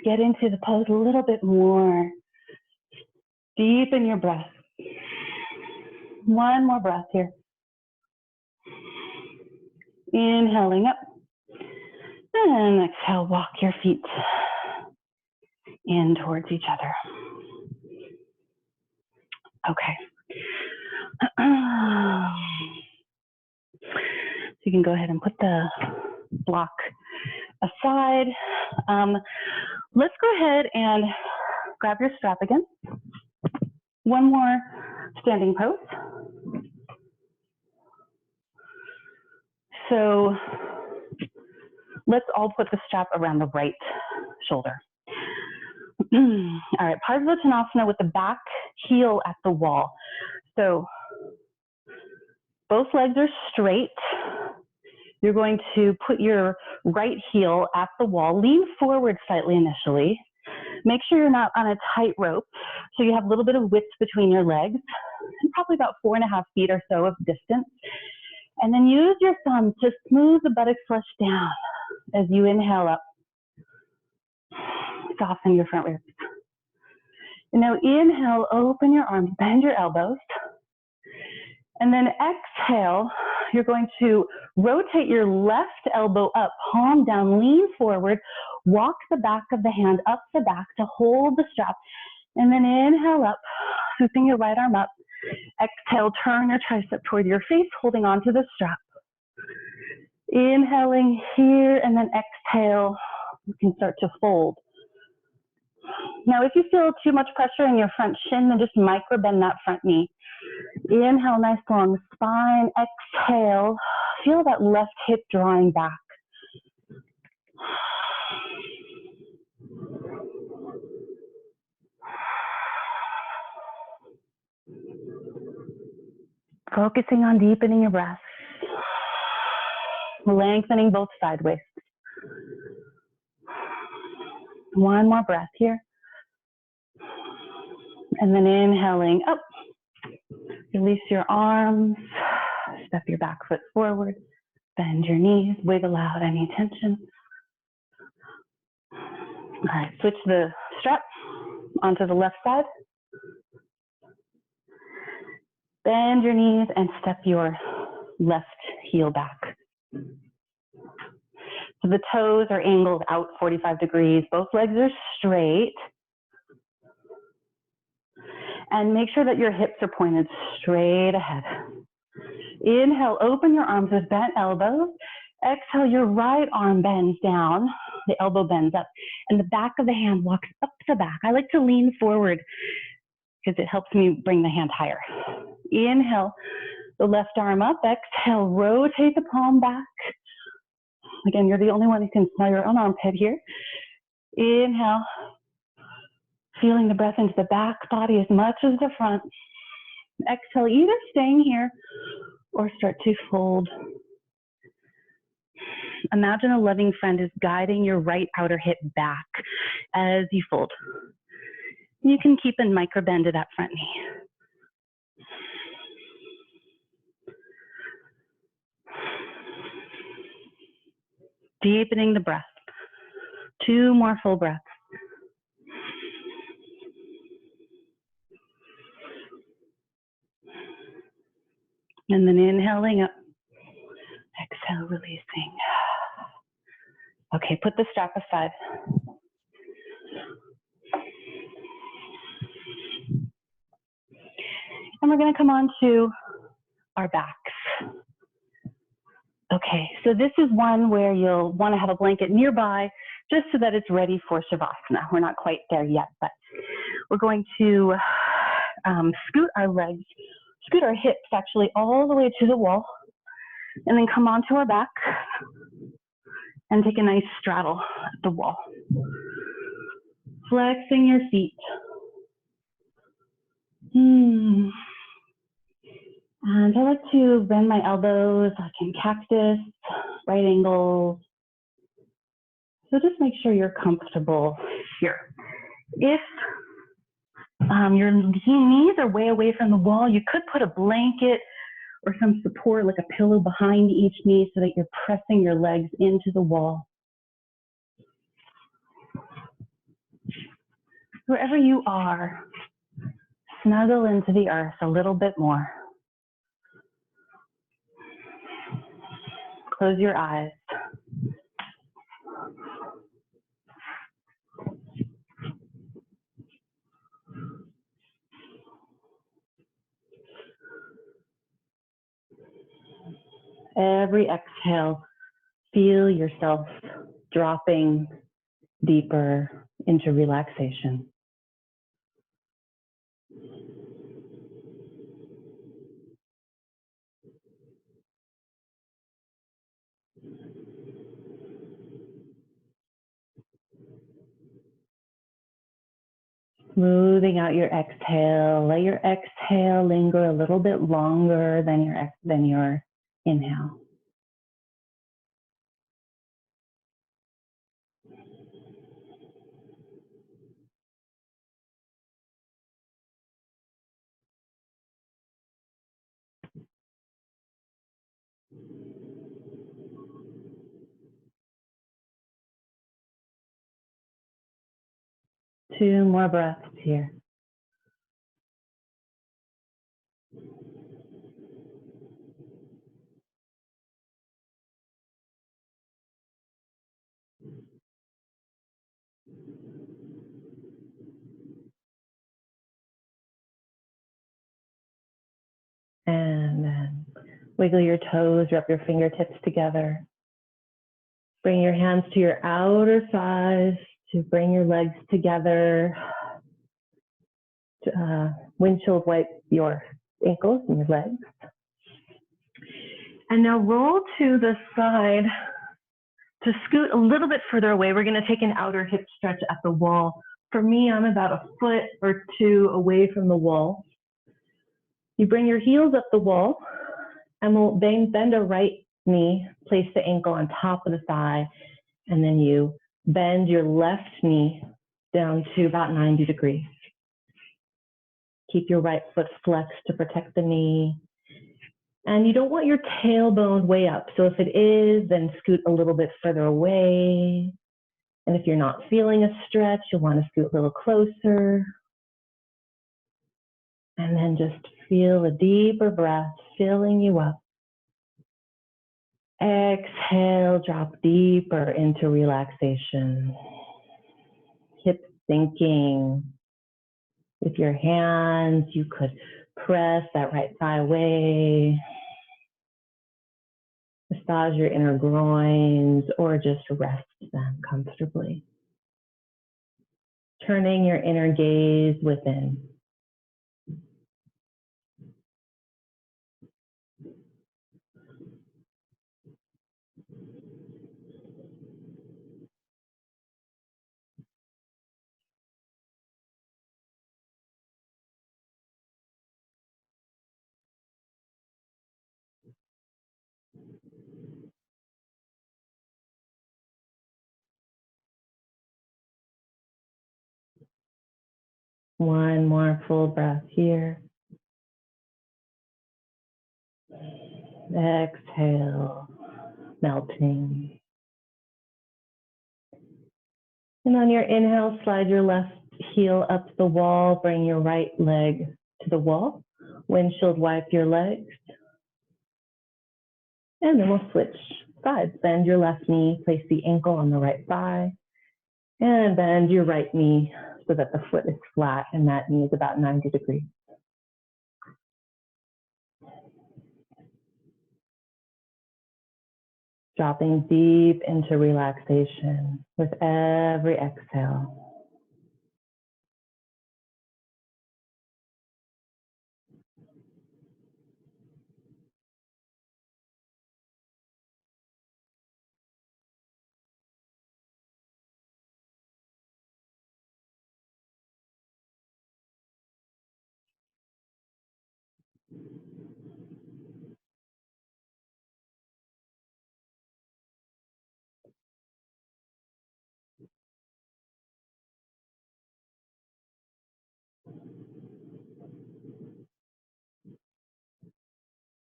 A: Get into the pose a little bit more. Deepen your breath. 1 more breath here. Inhaling up. And exhale, walk your feet in towards each other. Okay. You can go ahead and put the block aside. Let's go ahead and grab your strap again. One more standing pose. So let's all put the strap around the right shoulder. All right, Parsvottanasana with the back heel at the wall. So both legs are straight. You're going to put your right heel at the wall. Lean forward slightly initially. Make sure you're not on a tight rope, so you have a little bit of width between your legs, and probably about 4.5 feet or so of distance. And then use your thumb to smooth the buttocks flush down as you inhale up. Soften your front ribs. And now inhale, open your arms, bend your elbows. And then exhale, you're going to rotate your left elbow up, palm down, lean forward, walk the back of the hand up the back to hold the strap. And then inhale up, scooping your right arm up. Exhale, turn your tricep toward your face, holding onto the strap. Inhaling here, and then exhale, you can start to fold. Now, if you feel too much pressure in your front shin, then just micro bend that front knee. Inhale, nice long spine. Exhale, feel that left hip drawing back. Focusing on deepening your breath. Lengthening both sideways. One more breath here. And then inhaling up. Release your arms. Step your back foot forward. Bend your knees. Wiggle out any tension. All right, switch the strap onto the left side. Bend your knees and step your left heel back. So the toes are angled out 45 degrees. Both legs are straight. And make sure that your hips are pointed straight ahead. Inhale, open your arms with bent elbows. Exhale, your right arm bends down. The elbow bends up. And the back of the hand walks up the back. I like to lean forward because it helps me bring the hand higher. Inhale, the left arm up. Exhale, rotate the palm back. Again, you're the only one who can smell your own armpit here. Inhale, feeling the breath into the back body as much as the front. Exhale, either staying here or start to fold. Imagine a loving friend is guiding your right outer hip back as you fold. You can keep a micro bend to that front knee. Deepening the breath. 2 more full breaths. And then inhaling up. Exhale, releasing. Okay, put the strap aside. And we're going to come on to our backs. Okay, so this is one where you'll want to have a blanket nearby just so that it's ready for Shavasana. We're not quite there yet, but we're going to scoot our legs, scoot our hips actually all the way to the wall, and then come onto our back and take a nice straddle at the wall. Flexing your feet. And I like to bend my elbows like in cactus, right angles. So just make sure you're comfortable here. If your knees are way away from the wall, you could put a blanket or some support like a pillow behind each knee so that you're pressing your legs into the wall. Wherever you are, snuggle into the earth a little bit more. Close your eyes. every exhale, feel yourself dropping deeper into relaxation. Smoothing out your exhale. Let your exhale linger a little bit longer than your inhale. Two more breaths here. And then wiggle your toes, wrap your fingertips together. Bring your hands to your outer thighs to bring your legs together. Windshield wipe your ankles and your legs. And now roll to the side to scoot a little bit further away. We're going to take an outer hip stretch at the wall. For me, I'm about a foot or two away from the wall. You bring your heels up the wall and we'll bend a right knee, place the ankle on top of the thigh, and then you bend your left knee down to about 90 degrees. Keep your right foot flexed to protect the knee. And you don't want your tailbone way up. So if it is, then scoot a little bit further away. And if you're not feeling a stretch, you'll want to scoot a little closer. And then just feel a deeper breath filling you up. Exhale, drop deeper into relaxation. Hips sinking. With your hands, you could press that right thigh away. Massage your inner groins or just rest them comfortably. Turning your inner gaze within. One more full breath here. Exhale, melting. And on your inhale, slide your left heel up the wall, bring your right leg to the wall. Windshield wipe your legs. And then we'll switch sides. Bend your left knee, place the ankle on the right thigh, and bend your right knee so that the foot is flat and that knee is about 90 degrees. Dropping deep into relaxation with every exhale.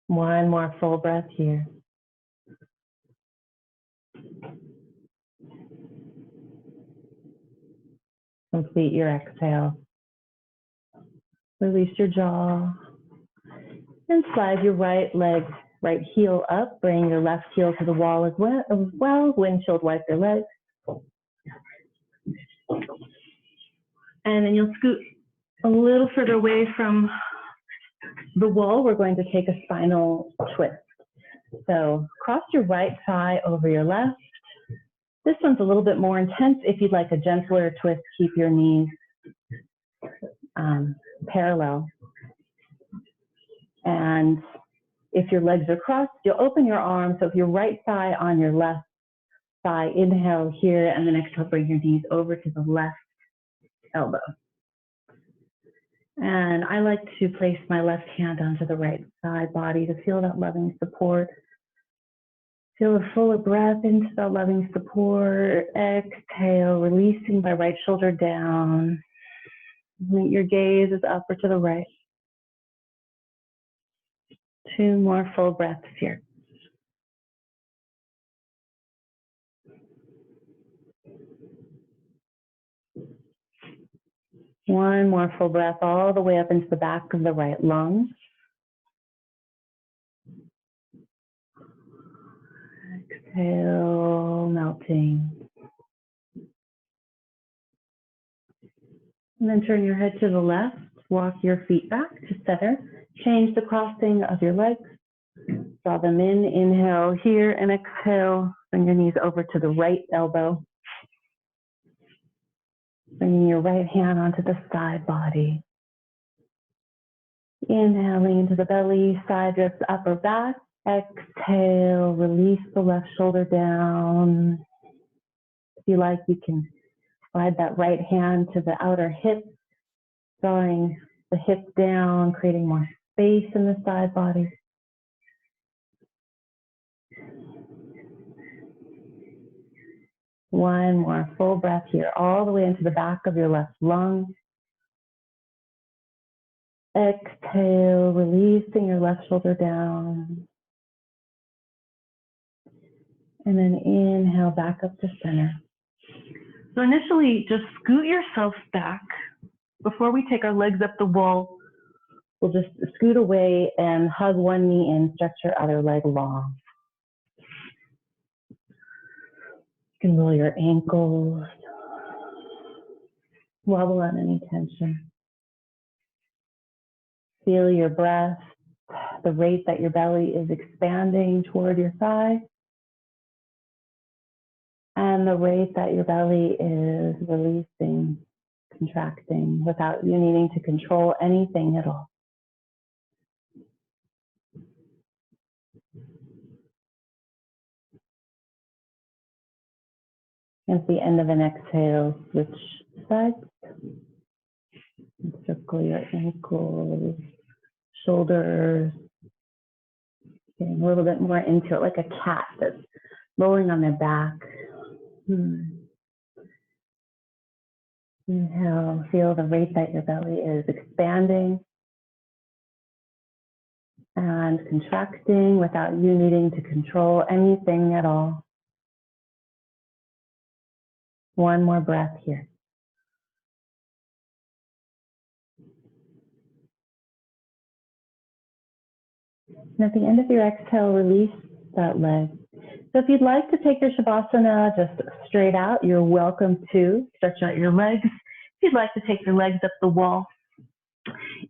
A: One more full breath here. Complete your exhale. Release your jaw. And slide your right heel up. Bring your left heel to the wall as well. Windshield wipe your legs. And then you'll scoot a little further away from the wall. We're going to take a spinal twist. So cross your right thigh over your left. This one's a little bit more intense. If you'd like a gentler twist, keep your knees parallel. And if your legs are crossed, you'll open your arms. So if your right thigh on your left thigh, inhale here, and then exhale, bring your knees over to the left elbow. And I like to place my left hand onto the right side body to feel that loving support. Feel a fuller breath into that loving support. Exhale, releasing my right shoulder down. Your gaze is up or to the right. 2 more full breaths here. One more full breath all the way up into the back of the right lung. Exhale, melting. And then turn your head to the left. Walk your feet back to center. Change the crossing of your legs. Draw them in. Inhale here and exhale. Bring your knees over to the right elbow. Bringing your right hand onto the side body. Inhaling into the belly, side drifts up or back. Exhale, release the left shoulder down. If you like, you can slide that right hand to the outer hip, drawing the hip down, creating more space in the side body. One more full breath here, all the way into the back of your left lung. Exhale, releasing your left shoulder down. And then inhale back up to center. So initially, just scoot yourself back. Before we take our legs up the wall, we'll just scoot away and hug one knee in, stretch your other leg long. You can roll your ankles, wobble on any tension. Feel your breath, the rate that your belly is expanding toward your thigh, and the rate that your belly is releasing, contracting, without you needing to control anything at all. At the end of an exhale, switch sides. Circle your ankles, shoulders, getting a little bit more into it, like a cat that's rolling on their back. Inhale, feel the rate that your belly is expanding and contracting without you needing to control anything at all. One more breath here. And at the end of your exhale, release that leg. So if you'd like to take your Shavasana just straight out, you're welcome to. Stretch out your legs. If you'd like to take your legs up the wall.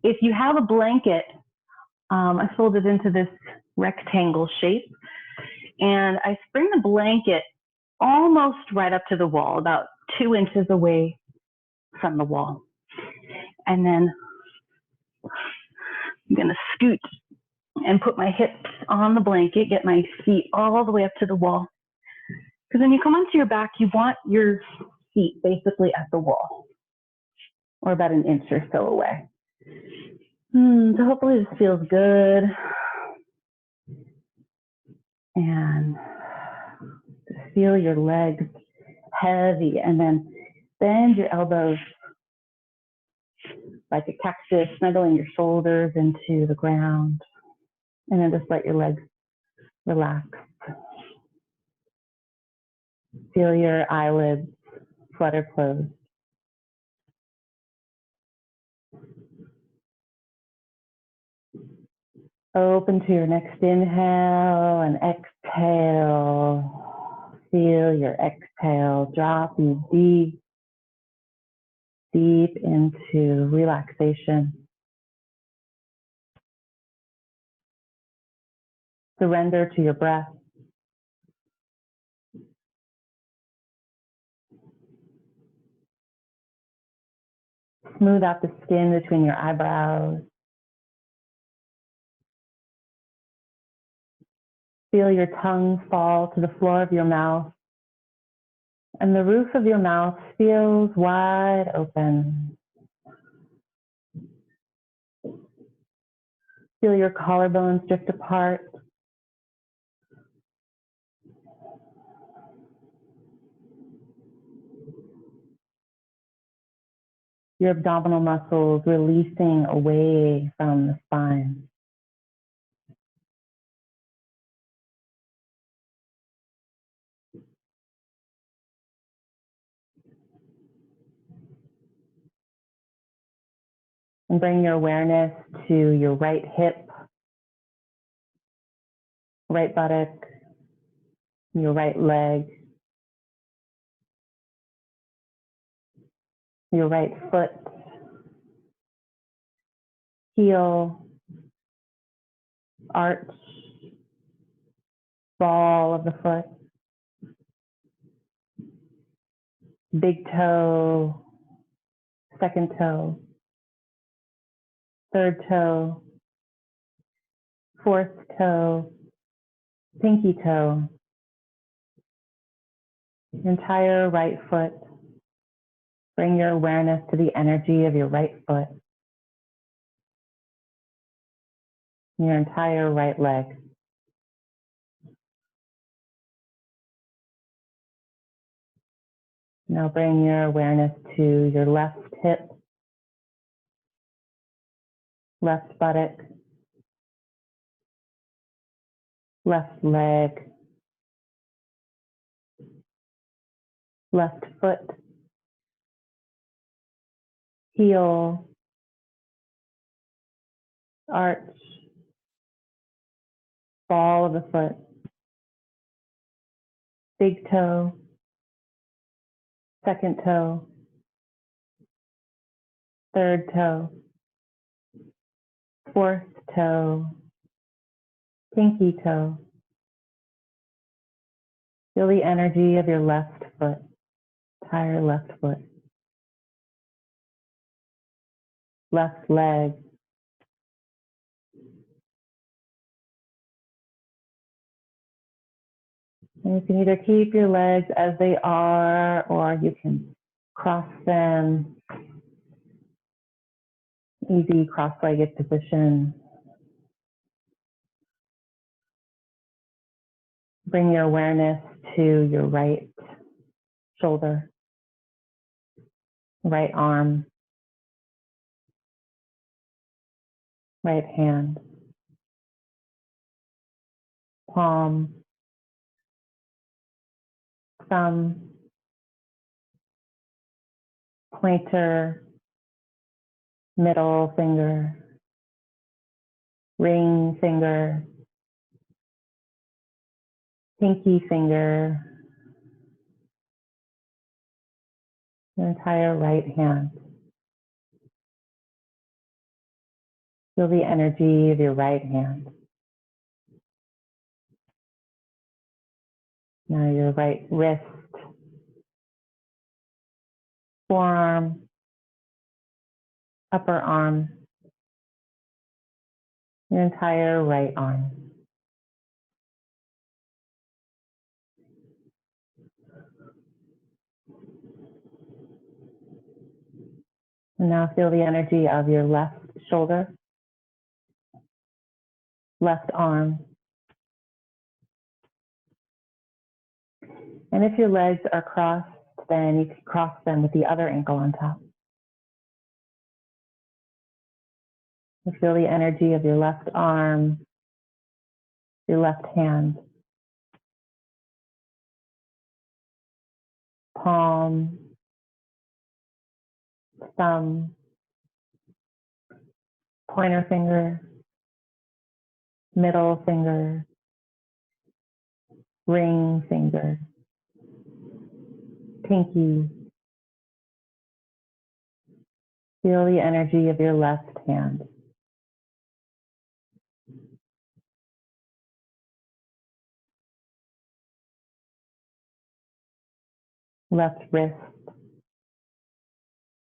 A: If you have a blanket, I fold it into this rectangle shape, and I bring the blanket almost right up to the wall, about 2 inches away from the wall. And then I'm going to scoot and put my hips on the blanket, get my feet all the way up to the wall. Because when you come onto your back, you want your feet basically at the wall, or about 1 inch or so away. So hopefully this feels good. And just feel your legs heavy, and then bend your elbows like a cactus, snuggling your shoulders into the ground. And then just let your legs relax. Feel your eyelids flutter closed. Open to your next inhale and exhale. Feel your exhale drop you deep, deep into relaxation. Surrender to your breath. Smooth out the skin between your eyebrows. Feel your tongue fall to the floor of your mouth, and the roof of your mouth feels wide open. Feel your collarbones drift apart. Your abdominal muscles releasing away from the spine. And bring your awareness to your right hip, right buttock, your right leg, your right foot, heel, arch, ball of the foot, big toe, second toe, third toe, fourth toe, pinky toe, entire right foot. Bring your awareness to the energy of your right foot, your entire right leg. Now bring your awareness to your left hip, left buttock, left leg, left foot, heel, arch, ball of the foot, big toe, second toe, third toe, fourth toe, pinky toe. Feel the energy of your left foot, entire left foot, left leg, and you can either keep your legs as they are, or you can cross them. Easy cross-legged position. Bring your awareness to your right shoulder, right arm, right hand, palm, thumb, pointer, middle finger, ring finger, pinky finger, your entire right hand. Feel the energy of your right hand. Now your right wrist, forearm, upper arm, your entire right arm. And now feel the energy of your left shoulder, left arm. And if your legs are crossed, then you can cross them with the other ankle on top. You feel the energy of your left arm, your left hand, palm, thumb, pointer finger, middle finger, ring finger, pinky. Feel the energy of your left hand. left wrist,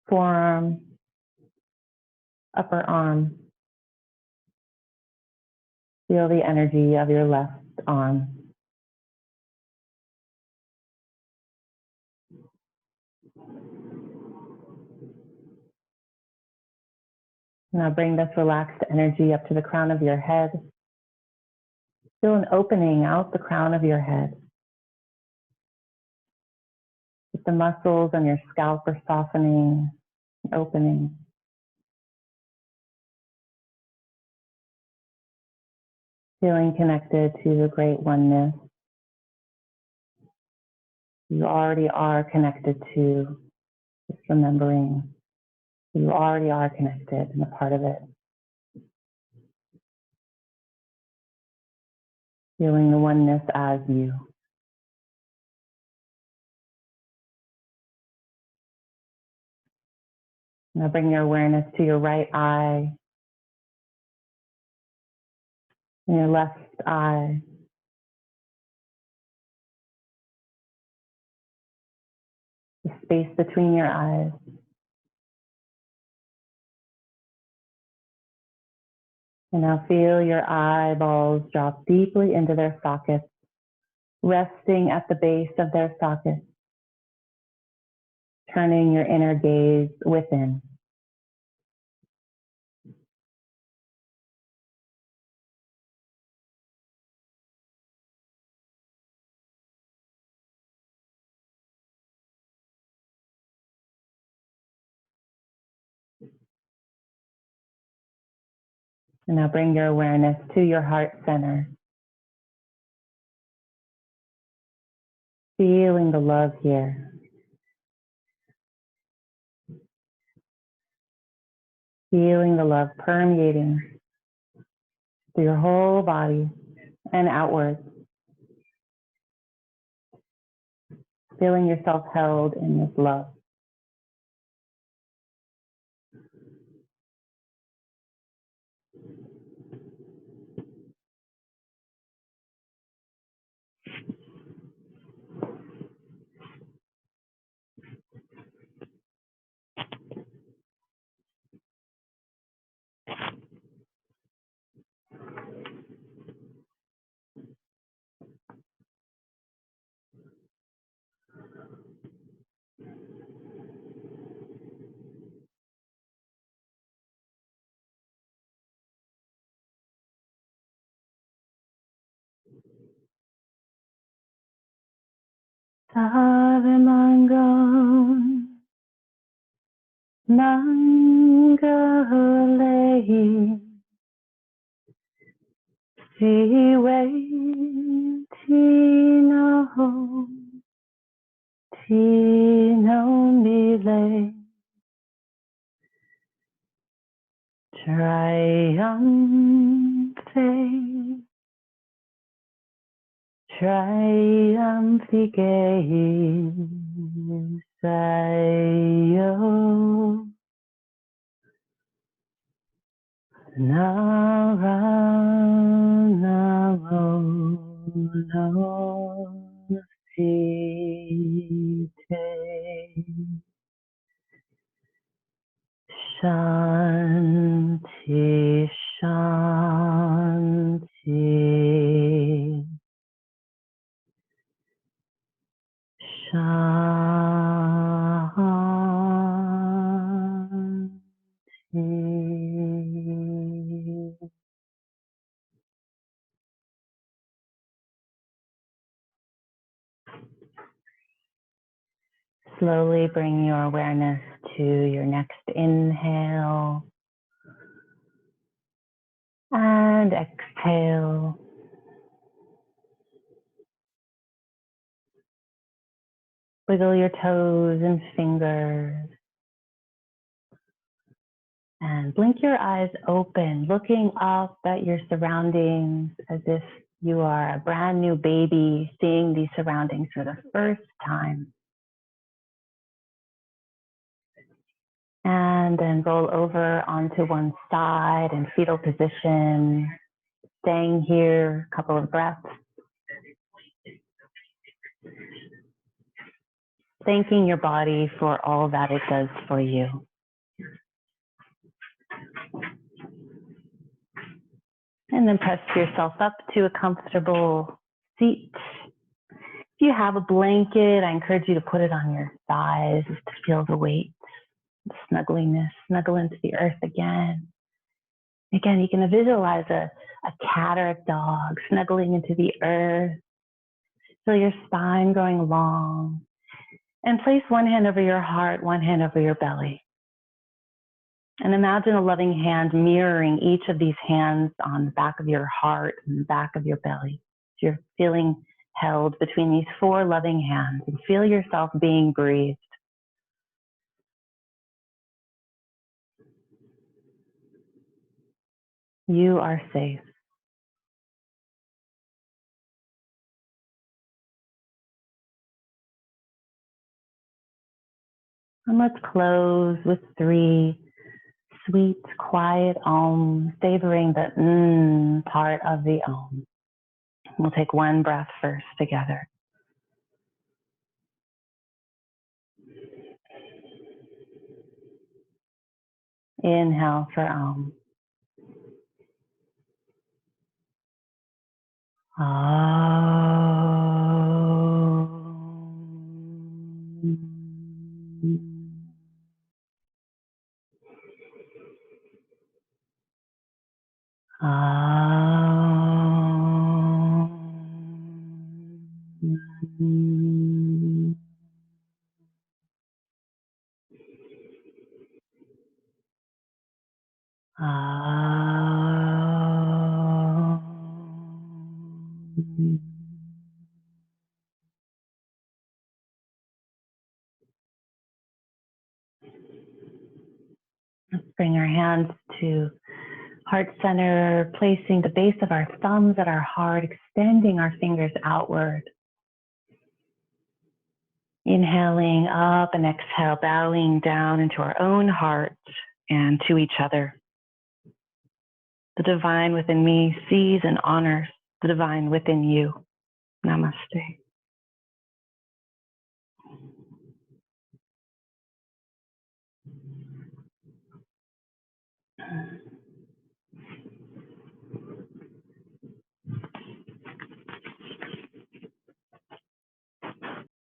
A: forearm, upper arm. Feel the energy of your left arm. Now bring this relaxed energy up to the crown of your head. Feel an opening out the crown of your head. If the muscles on your scalp are softening, opening. Feeling connected to the great oneness. You already are connected to, just remembering you already are connected and a part of it. Feeling the oneness as you. Now bring your awareness to your right eye and your left eye. The space between your eyes. And now feel your eyeballs drop deeply into their sockets, resting at the base of their sockets, turning your inner gaze within. And now bring your awareness to your heart center. Feeling the love here. Feeling the love permeating through your whole body and outwards. Feeling yourself held in this love. Savimango, Mangalei, Siwe, Tino Mile, Triumphe, Triumphige, Sayo, Nara, Naro, no, Site, Shanti, Shanti, Shanti. Slowly bring your awareness to your next inhale and exhale. Wiggle your toes and fingers. And blink your eyes open, looking up at your surroundings as if you are a brand new baby seeing these surroundings for the first time. And then roll over onto one side in fetal position, staying here a couple of breaths. thanking your body for all that it does for you. And then press yourself up to a comfortable seat. If you have a blanket, I encourage you to put it on your thighs to feel the weight, the snuggliness, snuggle into the earth again. Again, you can visualize a cat or a dog snuggling into the earth. Feel your spine going long. And place one hand over your heart, one hand over your belly. And imagine a loving hand mirroring each of these hands on the back of your heart and the back of your belly. So you're feeling held between these four loving hands and feel yourself being breathed. You are safe. And let's close with 3 sweet, quiet Om, savoring the part of the Om. We'll take one breath first together. Inhale for Om. Let's bring our hands to heart center, placing the base of our thumbs at our heart, extending our fingers outward. Inhaling up and exhale, bowing down into our own heart and to each other. The divine within me sees and honors the divine within you. Namaste.